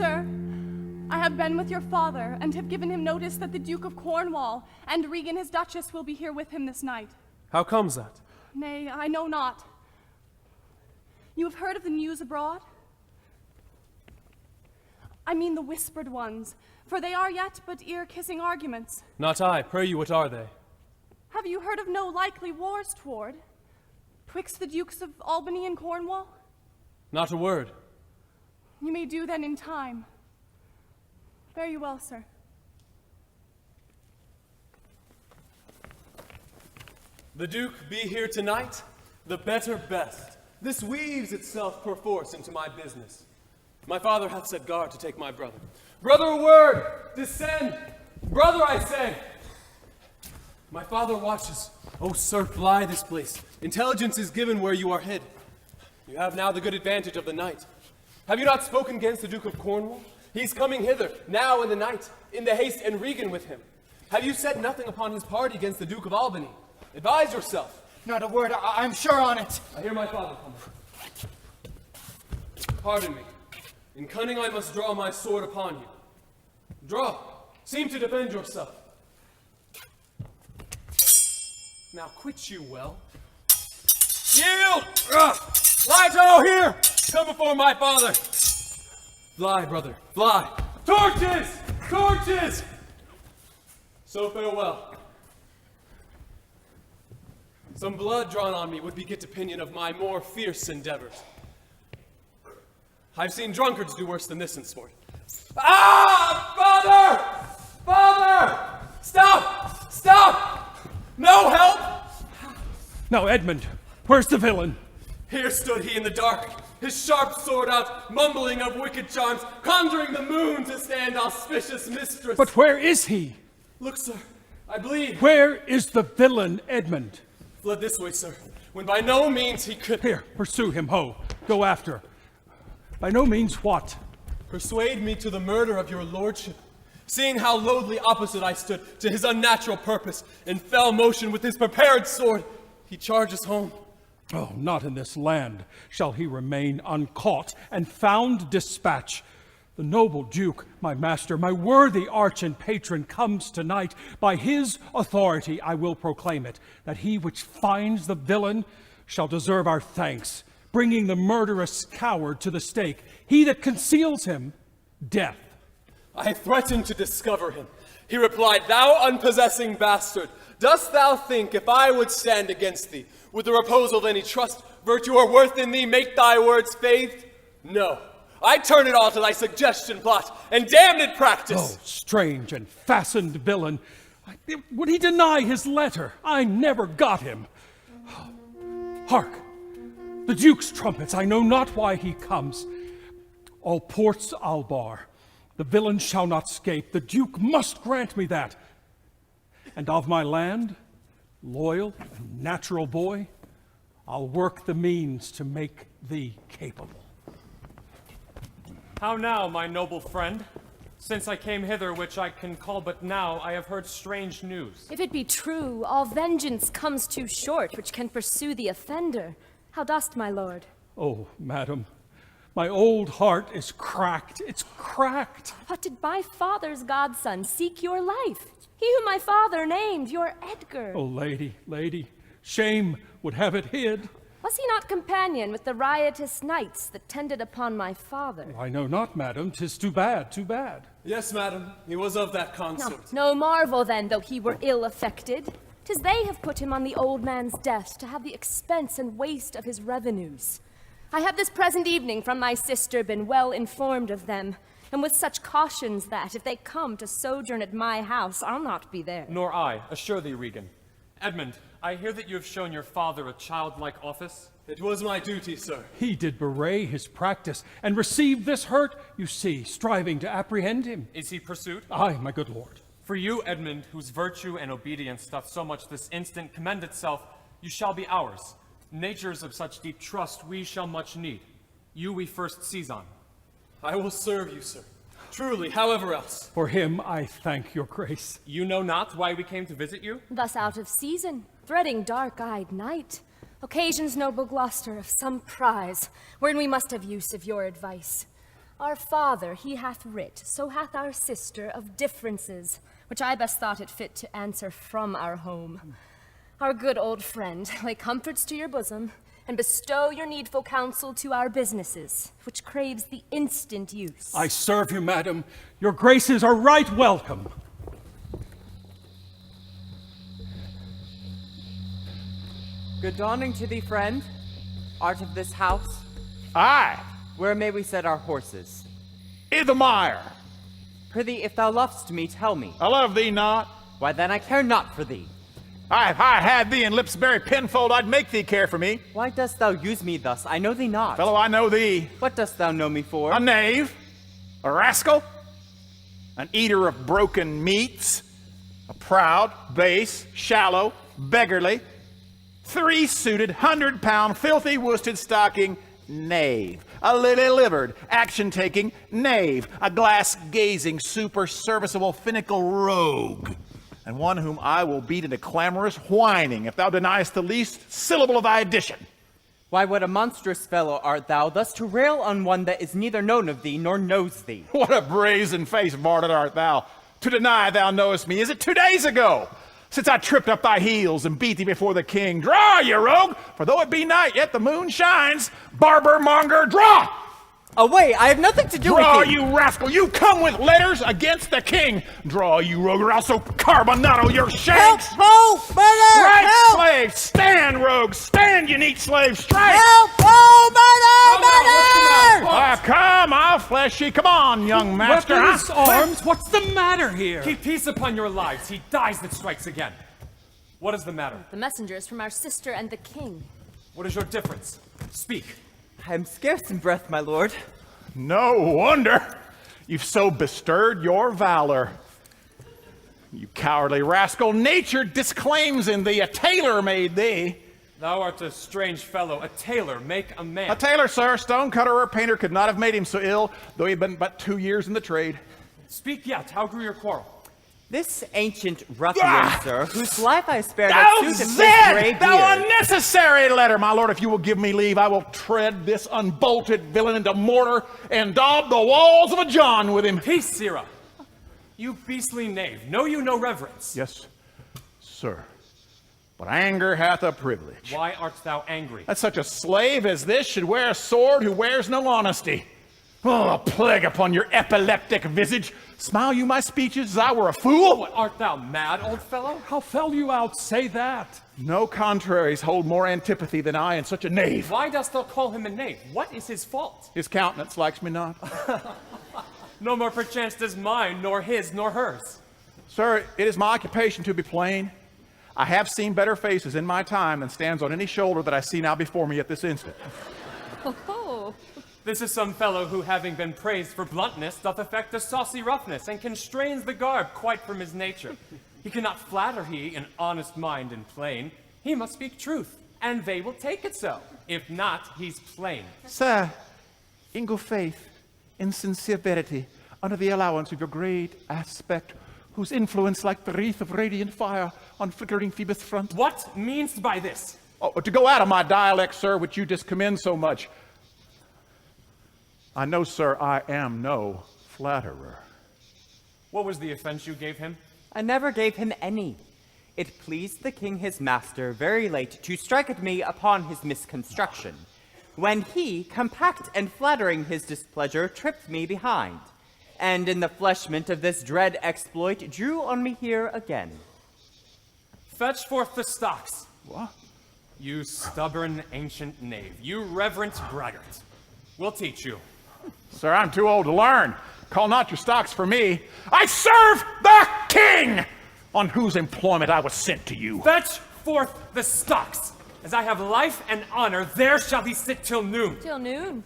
Sir, I have been with your father and have given him notice that the Duke of Cornwall and Regan his Duchess will be here with him this night. How comes that? Nay, I know not. You have heard of the news abroad? I mean the whispered ones, for they are yet but ear-kissing arguments. Not I. Pray you, what are they? Have you heard of no likely wars toward, twixt the Dukes of Albany and Cornwall? Not a word. You may do then in time. Fare you well, sir. The Duke be here tonight? The better best. This weaves itself perforce into my business. My father hath set guard to take my brother. Brother, a word! Descend! Brother, I say! My father watches. Oh, sir, fly this place. Intelligence is given where you are hid. You have now the good advantage of the night. Have you not spoken against the Duke of Cornwall? He's coming hither, now in the night, in the haste and Regan with him. Have you said nothing upon his party against the Duke of Albany? Advise yourself. Not a word, I'm sure on it. I hear my father coming. Pardon me. In cunning I must draw my sword upon you. Draw. Seem to defend yourself. Now quit you well. Yield! Lie to here! Come before my father! Fly, brother, fly! Torches! Torches! So farewell. Some blood drawn on me would beget opinion of my more fierce endeavors. I've seen drunkards do worse than this in sport. Ah! Father! Father! Stop! Stop! No help! Now, Edmund, where's the villain? Here stood he in the dark, his sharp sword out, mumbling of wicked charms, conjuring the moon to stand auspicious mistress. But where is he? Look, sir, I bleed. Where is the villain, Edmund? Fled this way, sir, when by no means he could... Here, pursue him, ho. Go after. By no means what? Persuade me to the murder of your lordship. Seeing how loathly opposite I stood to his unnatural purpose, in fell motion with his prepared sword, he charges home. Oh, not in this land shall he remain uncaught and found dispatch. The noble Duke, my master, my worthy arch and patron, comes tonight. By his authority I will proclaim it, that he which finds the villain shall deserve our thanks, bringing the murderous coward to the stake. He that conceals him, death. I threatened to discover him. He replied, "Thou unpossessing bastard, dost thou think if I would stand against thee, with the reposal of any trust, virtue, or worth in thee, make thy words faith? No. I turn it all to thy suggestion plot and damned practice." Oh, strange and fastened villain. Would he deny his letter? I never got him. Hark! The Duke's trumpets. I know not why he comes. All ports I'll bar. The villain shall not scape. The Duke must grant me that. And of my land, loyal and natural boy, I'll work the means to make thee capable. How now, my noble friend? Since I came hither, which I can call but now, I have heard strange news. If it be true, all vengeance comes too short, which can pursue the offender. How dost, my lord? Oh, madam, my old heart is cracked. It's cracked. What did my father's godson seek your life? He whom my father named, your Edgar. Oh, lady, shame would have it hid. Was he not companion with the riotous knights that tended upon my father? I know not, madam. 'Tis too bad, too bad. Yes, madam, he was of that consort. No marvel then, though he were ill affected. 'Tis they have put him on the old man's death to have the expense and waste of his revenues. I have this present evening from my sister been well informed of them, and with such cautions that, if they come to sojourn at my house, I'll not be there. Nor I, assure thee, Regan. Edmund, I hear that you have shown your father a childlike office. It was my duty, sir. He did bewray his practice, and received this hurt, you see, striving to apprehend him. Is he pursued? Aye, my good lord. For you, Edmund, whose virtue and obedience doth so much this instant commend itself, you shall be ours. Natures of such deep trust we shall much need. You we first seize on. I will serve you, sir. Truly, however else. For him I thank your grace. You know not why we came to visit you? Thus out of season, threading dark-eyed night, occasions noble Gloucester of some prize, wherein we must have use of your advice. Our father he hath writ, so hath our sister, of differences, which I best thought it fit to answer from our home. Our good old friend, lay comforts to your bosom, and bestow your needful counsel to our businesses, which craves the instant use. I serve you, madam. Your graces are right welcome. Good dawning to thee, friend. Art of this house? Aye, Where may we set our horses? i' the mire. Prithee, if thou lovest me, tell me. I love thee not. Why then I care not for thee. If I had thee in Lipsbury Penfold, I'd make thee care for me. Why dost thou use me thus? I know thee not. Fellow, I know thee. What dost thou know me for? A knave, a rascal, an eater of broken meats, a proud, base, shallow, beggarly, three-suited, 100-pound, filthy worsted stocking knave, a lily-livered, action-taking knave, a glass-gazing, super-serviceable, finical rogue, and one whom I will beat into clamorous whining if thou deniest the least syllable of thy addition. Why, what a monstrous fellow art thou, thus to rail on one that is neither known of thee nor knows thee. What a brazen-faced varlet art thou, to deny thou knowest me. Is it 2 days ago, since I tripped up thy heels and beat thee before the king? Draw, ye rogue, for though it be night, yet the moon shines. Barber monger, draw! Away, I have nothing to do Draw, with thee. you rascal! You come with letters against the king! Draw, you rogue, or I'll so carbonado your shanks! Help! Murder! Strike, Help! slave! Stand, rogue! Stand, you neat slave! Strike! Help! Oh, murder! Murder! Ah, come, I'll flesh ye. Come on, young master. Weapons, huh? arms, what's the matter here? Keep peace upon your lives. He dies that strikes again. What is the matter? The messenger is from our sister and the king. What is your difference? Speak. I am scarce in breath, my lord. No wonder you've so bestirred your valor. You cowardly rascal, nature disclaims in thee. A tailor made thee. Thou art a strange fellow. A tailor make a man. A tailor, sir, stonecutter or painter could not have made him so ill, though he'd been but 2 years in the trade. Speak yet. How grew your quarrel? This ancient ruffian, sir, whose life I spared Thou at suit of his gray Zed! Thou beard. unnecessary letter! My lord, if you will give me leave, I will tread this unbolted villain into mortar and daub the walls of a John with him. Peace, Sirrah. You beastly knave. Know you no reverence? Yes, sir. But anger hath a privilege. Why art thou angry? That such a slave as this should wear a sword who wears no honesty. Oh, a plague upon your epileptic visage. Smile you my speeches as I were a fool? What, art thou mad, old fellow? How fell you out? Say that. No contraries hold more antipathy than I in such a knave. Why dost thou call him a knave? What is his fault? His countenance likes me not. No more perchance does mine, nor his, nor hers. Sir, it is my occupation to be plain. I have seen better faces in my time than stands on any shoulder that I see now before me at this instant. Oh, This is some fellow who, having been praised for bluntness, doth affect a saucy roughness, and constrains the garb quite from his nature. He cannot flatter he an honest mind and plain. He must speak truth, and they will take it so. If not, he's plain. Sir, in good faith, in sincere verity, under the allowance of your great aspect, whose influence like the wreath of radiant fire on flickering Phoebus' front. What meanst by this? Oh, to go out of my dialect, sir, which you discommend so much. I know, sir, I am no flatterer. What was the offense you gave him? I never gave him any. It pleased the king his master very late to strike at me upon his misconstruction, when he, compact and flattering his displeasure, tripped me behind, and in the fleshment of this dread exploit drew on me here again. Fetch forth the stocks. What? You stubborn ancient knave. You reverent braggart. We'll teach you. Sir, I'm too old to learn. Call not your stocks for me. I serve the king, on whose employment I was sent to you. Fetch forth the stocks. As I have life and honor, there shall he sit till noon. till noon.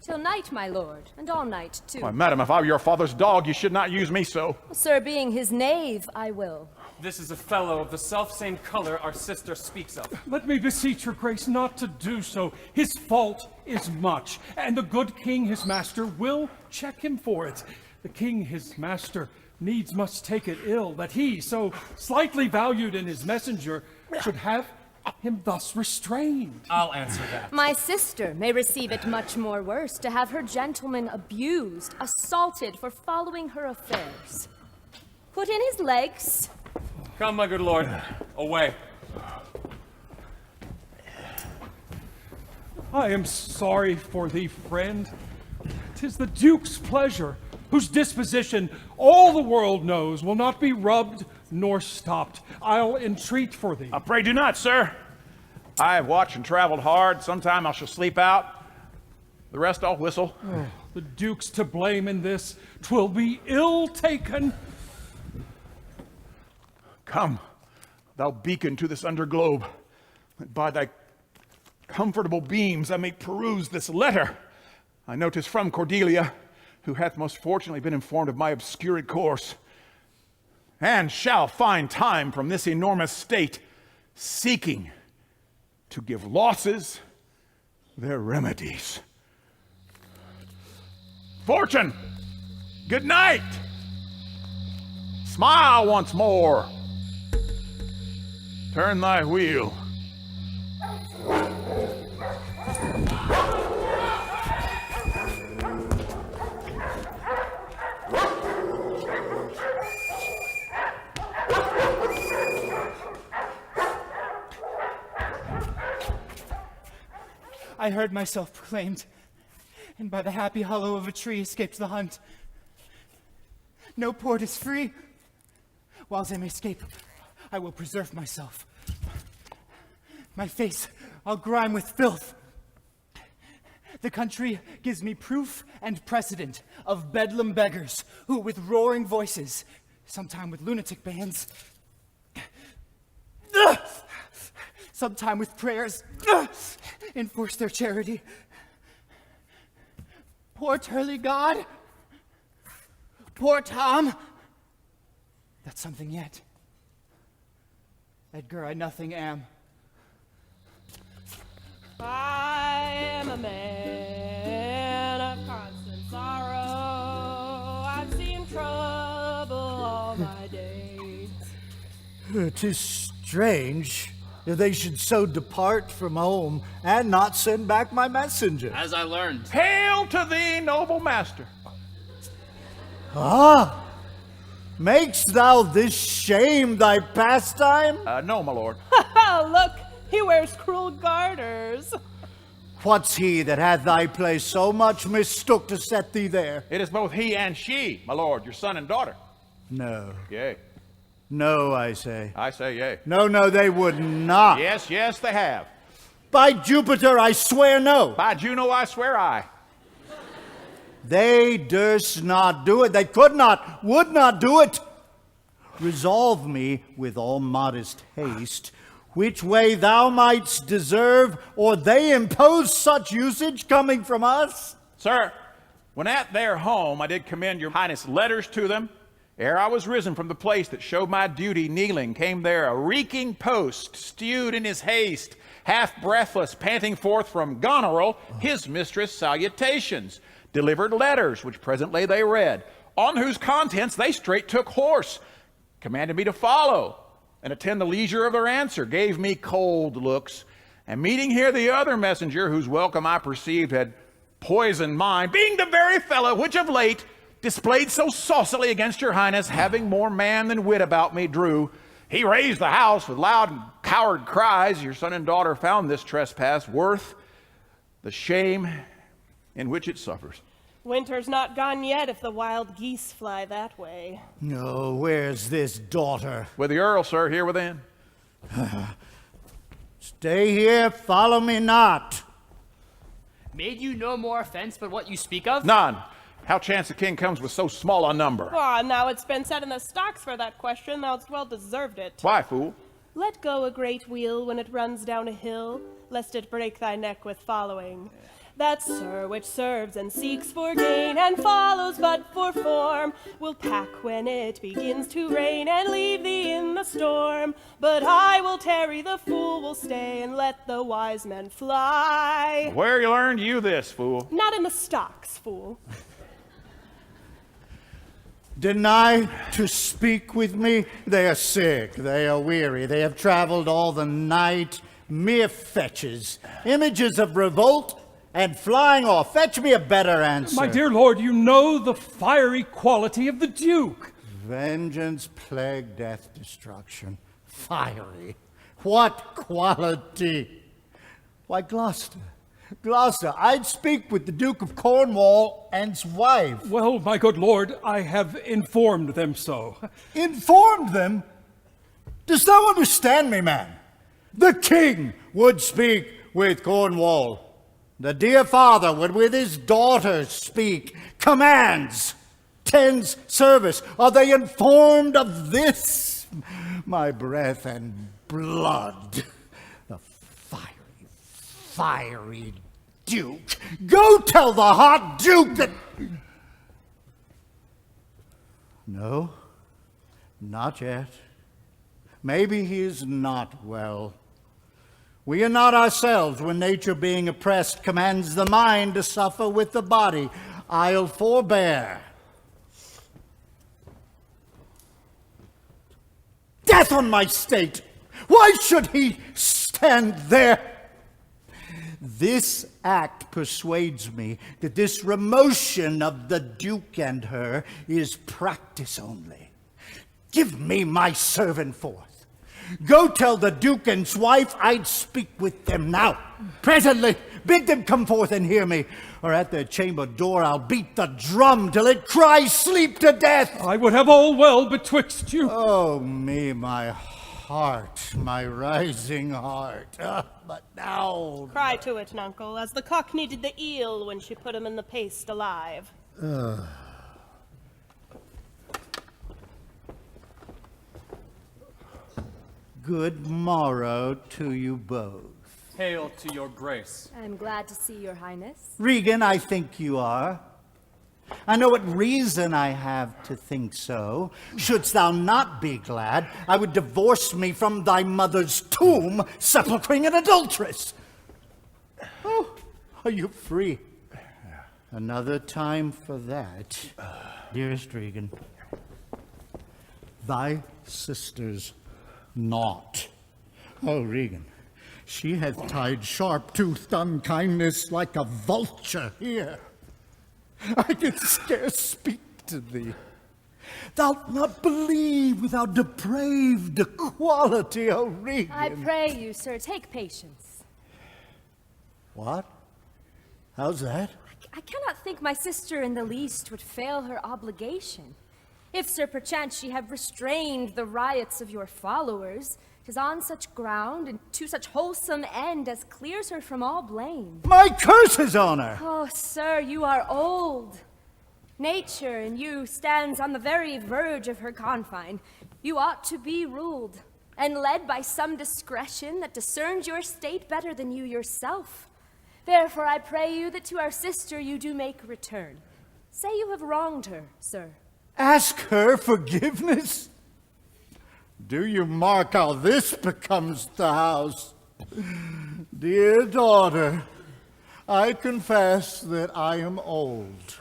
Till night, my lord, and all night, too. Why, madam, if I were your father's dog, you should not use me so. Sir, being his knave, I will. This is a fellow of the self-same color our sister speaks of. Let me beseech your grace not to do so. His fault is much, and the good king, his master, will check him for it. The king, his master, needs must take it ill that he, so slightly valued in his messenger, should have him thus restrained? I'll answer that. My sister may receive it much more worse to have her gentleman abused, assaulted for following her affairs. Put in his legs. Come, my good lord. Away. I am sorry for thee, friend. 'Tis the Duke's pleasure, whose disposition all the world knows will not be rubbed nor stopped. I'll entreat for thee. I pray do not, sir. I have watched and traveled hard. Sometime I shall sleep out. The rest I'll whistle. The Duke's to blame in this. 'Twill be ill taken. Come, thou beacon to this underglobe, that by thy comfortable beams I may peruse this letter. I know 'tis from Cordelia, who hath most fortunately been informed of my obscured course, and shall find time from this enormous state, seeking to give losses their remedies. Fortune, good night. Smile once more. Turn thy wheel. I heard myself proclaimed, and by the happy hollow of a tree escaped the hunt. No port is free. Whiles I may escape, I will preserve myself. My face I'll grime with filth. The country gives me proof and precedent of bedlam beggars who, with roaring voices, sometime with lunatic bands, sometime with prayers, enforce their charity. Poor Turley God, poor Tom. That's something yet. Edgar, I nothing am. I am a man of constant sorrow. I've seen trouble all my days. 'Tis strange that they should so depart from home and not send back my messenger. As I learned. Hail to thee, noble master. Ah, makest thou this shame thy pastime? No, my lord. Look, he wears cruel garters. What's he that hath thy place so much mistook to set thee there? It is both he and she, my lord, your son and daughter. No. Yea. No, I say. I say yea. No, they would not. Yes, they have. By Jupiter, I swear no. By Juno, I swear aye. They durst not do it. They could not, would not do it. Resolve me with all modest haste, which way thou mightst deserve, or they impose such usage coming from us. Sir, when at their home I did commend your highness letters to them, ere I was risen from the place that showed my duty kneeling, came there a reeking post, stewed in his haste, half breathless, panting forth from Goneril his mistress' salutations, delivered letters, which presently they read, on whose contents they straight took horse, commanded me to follow, and attend the leisure of their answer, gave me cold looks, and meeting here the other messenger, whose welcome I perceived had poisoned mine, being the very fellow which of late displayed so saucily against your highness, having more man than wit about me, drew, he raised the house with loud and coward cries. Your son and daughter found this trespass worth the shame in which it suffers. Winter's not gone yet if the wild geese fly that way. No, where's this daughter? With the earl, sir, here within. Stay here, follow me not. Made you no more offense but what you speak of? None. How chance the king comes with so small a number? Ah, now it's been said in the stocks for that question, thou'st well deserved it. Why, fool? Let go a great wheel when it runs down a hill, lest it break thy neck with following. That sir which serves and seeks for gain and follows but for form will pack when it begins to rain and leave thee in the storm. But I will tarry, the fool will stay, and let the wise men fly. Where you learned you this, fool? Not in the stocks, fool. Deny to speak with me. They are sick, they are weary, they have traveled all the night, Mere fetches, images of revolt and flying off. Fetch me a better answer. My dear lord, you know the fiery quality of the Duke. Vengeance, plague, death, destruction. Fiery. What quality? Why, Gloucester, I'd speak with the Duke of Cornwall and's wife. Well, my good lord, I have informed them so. Informed them? Dost thou understand me, man? The king would speak with Cornwall. The dear father would with his daughters speak. Commands, tends service. Are they informed of this? My breath and blood. The fiery Duke. Go tell the hot Duke that... No, not yet. Maybe he is not well. We are not ourselves when nature, being oppressed, commands the mind to suffer with the body. I'll forbear. Death on my state! Why should he stand there? This act persuades me that this remotion of the Duke and her is practice only. Give me my servant forth. Go tell the Duke and his wife I'd speak with them now. Presently, bid them come forth and hear me, or at their chamber door I'll beat the drum till it cries sleep to death. I would have all well betwixt you. Oh me, my heart, my rising heart. But now... Cry to it, nuncle, as the cockney did the eel when she put him in the paste alive. Good morrow to you both. Hail to your grace. I'm glad to see your highness. Regan, I think you are. I know what reason I have to think so. Shouldst thou not be glad, I would divorce me from thy mother's tomb, sepulchring an adulteress. Oh, are you free? Another time for that. Dearest Regan, thy sister's naught. Oh, Regan, she hath tied sharp-toothed unkindness like a vulture here. I can scarce speak to thee. Thou'lt not believe without depraved equality, O Regan. I pray you, sir, take patience. What? How's that? I cannot think my sister in the least would fail her obligation. If, sir, perchance she have restrained the riots of your followers, 'tis on such ground and to such wholesome end as clears her from all blame. My curses on her! Oh, sir, you are old. Nature in you stands on the very verge of her confine. You ought to be ruled and led by some discretion that discerns your state better than you yourself. Therefore, I pray you that to our sister you do make return. Say you have wronged her, sir. Ask her forgiveness? Do you mark how this becomes the house? Dear daughter, I confess that I am old.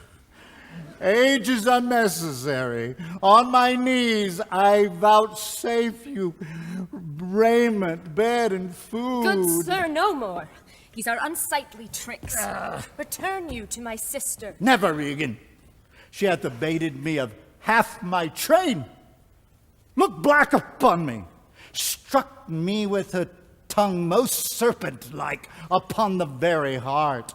Age is unnecessary. On my knees I vouchsafe you raiment, bed, and food. Good sir, no more. These are unsightly tricks. Return you to my sister. Never, Regan. She hath abated me of half my train. Look black upon me. Struck me with her tongue most serpent-like upon the very heart.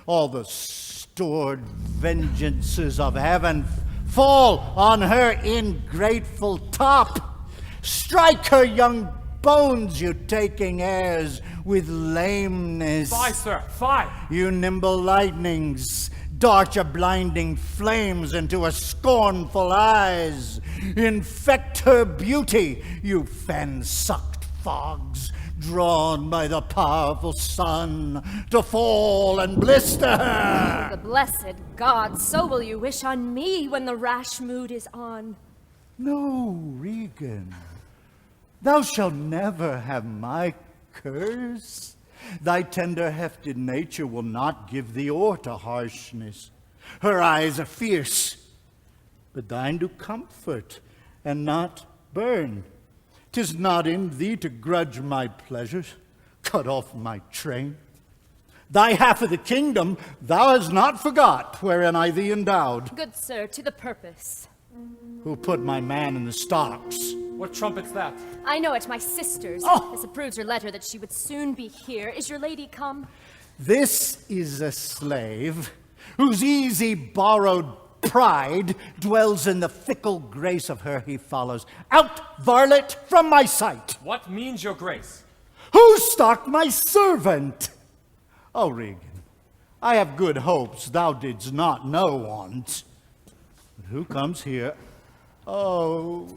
All the stored vengeances of heaven fall on her ingrateful top. Strike her young bones, you taking airs with lameness. Fie, sir, fie! You nimble lightnings, dart your blinding flames into her scornful eyes. Infect her beauty, you fan-sucked fogs, drawn by the powerful sun to fall and blister her. The blessed God, so will you wish on me when the rash mood is on. No, Regan, thou shalt never have my curse. Thy tender-hefted nature will not give thee o'er to harshness. Her eyes are fierce, but thine do comfort and not burn. 'Tis not in thee to grudge my pleasures. cut off my train. Thy half of the kingdom thou hast not forgot, wherein I thee endowed. Good sir, to the purpose. Who put my man in the stocks? What trumpet's that? I know it, my sister's. Oh! This approves her letter that she would soon be here. Is your lady come? This is a slave whose easy borrowed pride dwells in the fickle grace of her he follows. Out, varlet, from my sight! What means your grace? Who stalked my servant? Oh, Regan, I have good hopes thou didst not know on't. But who comes here? Oh,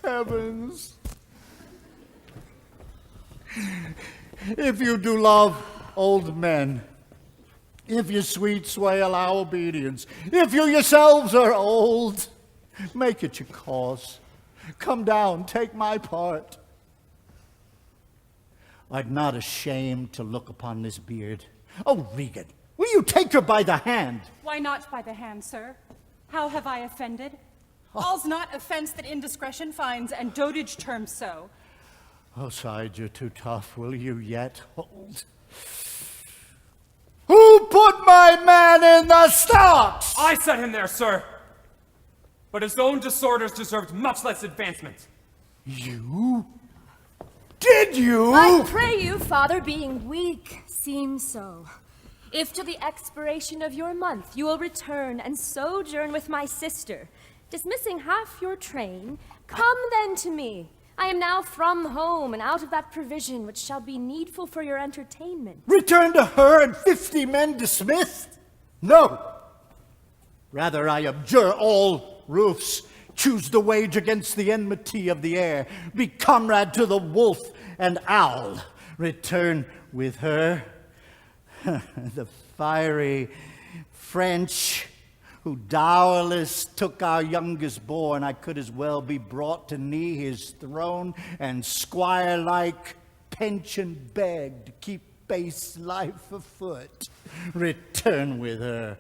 heavens! If you do love old men, if your sweet sway allow obedience, if you yourselves are old, make it your cause. Come down, take my part. I'm not ashamed to look upon this beard. Oh, Regan, will you take her by the hand? Why not by the hand, sir? How have I offended? All's not offense that indiscretion finds, and dotage terms so. Oh, side, you're too tough. Will you yet hold? Who put my man in the stocks? I set him there, sir. But his own disorders deserved much less advancement. You? Did you? I pray you, father, being weak, seems so. If to the expiration of your month you will return and sojourn with my sister, dismissing half your train, come then to me. I am now from home and out of that provision which shall be needful for your entertainment. Return to her and 50 men dismissed? No. Rather I abjure all roofs, choose the wage against the enmity of the air, be comrade to the wolf and owl, return with her. The fiery French who dowerless took our youngest born, I could as well be brought to knee his throne and squire-like pension beg to keep base life afoot. Return with her.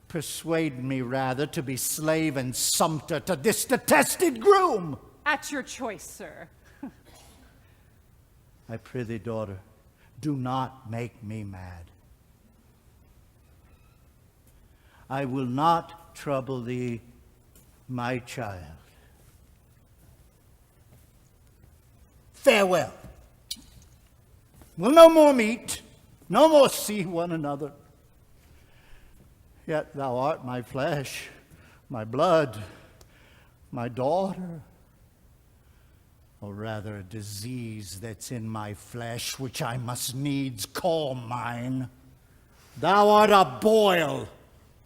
Persuade me rather to be slave and sumpter to this detested groom. At your choice, sir. I prithee, daughter, do not make me mad. I will not trouble thee, my child. Farewell. We'll no more meet, no more see one another. Yet thou art my flesh, my blood, my daughter. Or rather a disease that's in my flesh, which I must needs call mine. Thou art a boil,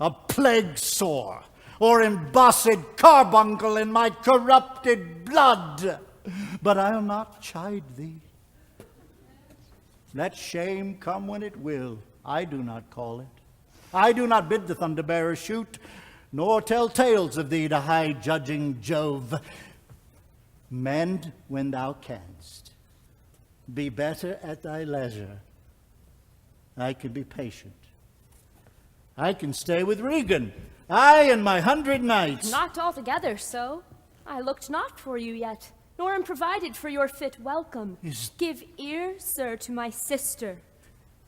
a plague sore, or embossed carbuncle in my corrupted blood. But I'll not chide thee. Let shame come when it will, I do not call it. I do not bid the thunder-bearer shoot, nor tell tales of thee to high-judging Jove. Mend when thou canst. Be better at thy leisure. I can be patient. I can stay with Regan, I and my 100 knights. Not altogether so. I looked not for you yet, nor am provided for your fit welcome. Give ear, sir, to my sister.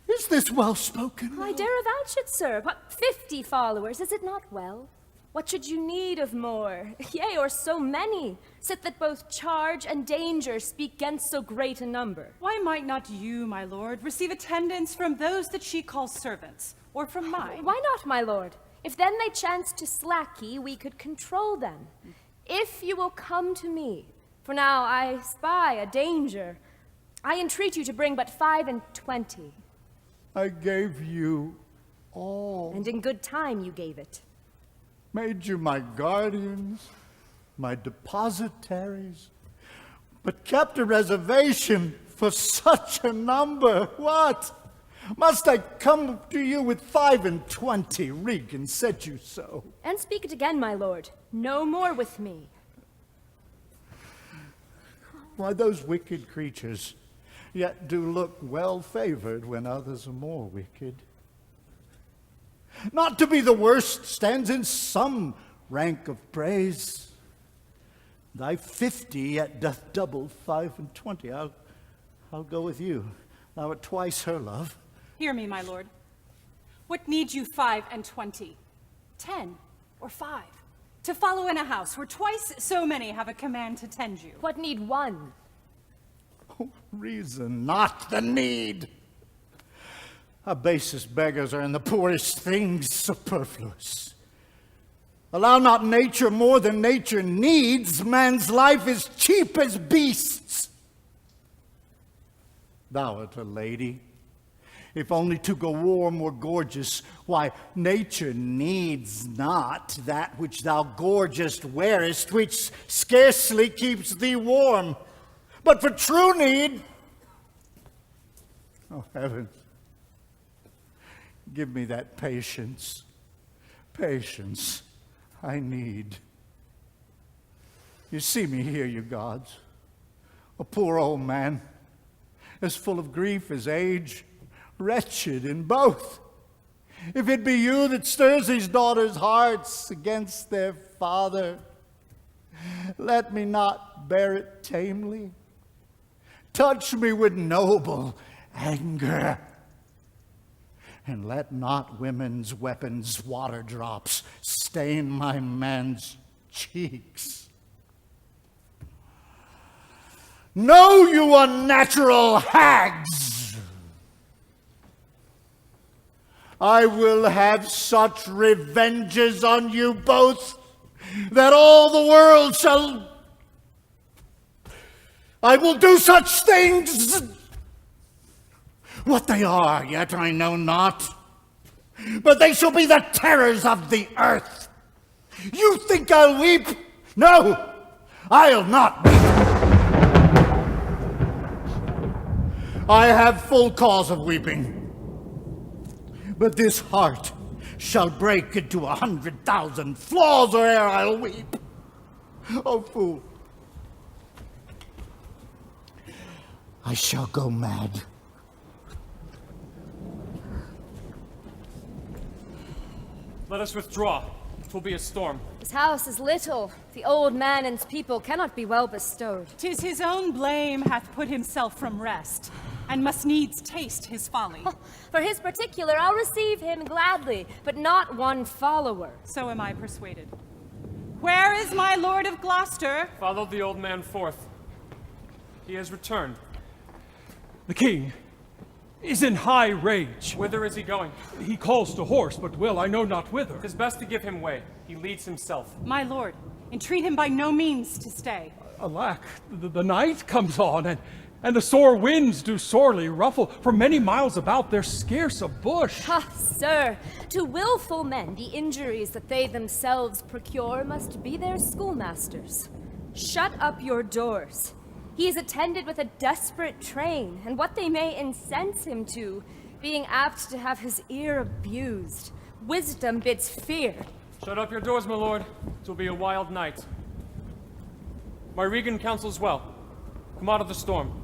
Is this well spoken? I dare avouch it, sir. But 50 followers, is it not well? What should you need of more? Yea, or so many, sit that both charge and danger speak 'gainst so great a number. Why might not you, my lord, receive attendance from those that she calls servants, or from mine? Why not, my lord? If then they chance to slack ye, we could control them. If you will come to me, for now I spy a danger, I entreat you to bring but 5 and 20. I gave you all. And in good time you gave it. Made you my guardians, my depositaries, but kept a reservation for such a number. What? Must I come to you with 5 and 20? Regan said you so. And speak it again, my lord. No more with me. Why, those wicked creatures yet do look well favored when others are more wicked. Not to be the worst stands in some rank of praise. Thy 50 yet doth double 5 and 20. I'll go with you. Thou art twice her love. Hear me, my lord. What need you 5 and 20, 10 or 5, to follow in a house where twice so many have a command to tend you? What need 1? Oh, reason not the need. Our basest beggars are in the poorest things superfluous. Allow not nature more than nature needs. Man's life is cheap as beasts. Thou art a lady. If only to go warm or gorgeous, why, nature needs not that which thou gorgeous wearest, which scarcely keeps thee warm. But for true need, oh heavens, give me that patience I need. You see me here, you gods, a poor old man, as full of grief as age, wretched in both. If it be you that stirs these daughters' hearts against their father, let me not bear it tamely. Touch me with noble anger, and let not women's weapons' water drops stain my man's cheeks. Know you unnatural hags! I will have such revenges on you both that all the world shall... I will do such things! What they are, yet I know not. But they shall be the terrors of the earth. You think I'll weep? No, I'll not weep. I have full cause of weeping. But this heart shall break into 100,000 flaws, or ere I'll weep. Oh, fool. I shall go mad. Let us withdraw. 'Twill be a storm. His house is little. The old man and's people cannot be well bestowed. 'Tis his own blame hath put himself from rest, and must needs taste his folly. For his particular, I'll receive him gladly, but not one follower. So am I persuaded. Where is my lord of Gloucester? Follow the old man forth. He has returned. The king is in high rage. Whither is he going? He calls to horse, but will I know not whither. 'Tis best to give him way. He leads himself. My lord, entreat him by no means to stay. Alack, the night comes on, and the sore winds do sorely ruffle. For many miles about there's scarce a bush. Ah, sir, to willful men the injuries that they themselves procure must be their schoolmasters. Shut up your doors. He is attended with a desperate train, and what they may incense him to, being apt to have his ear abused. Wisdom bids fear. Shut up your doors, my lord. 'Twill be a wild night. My Regan counsels well. Come out of the storm.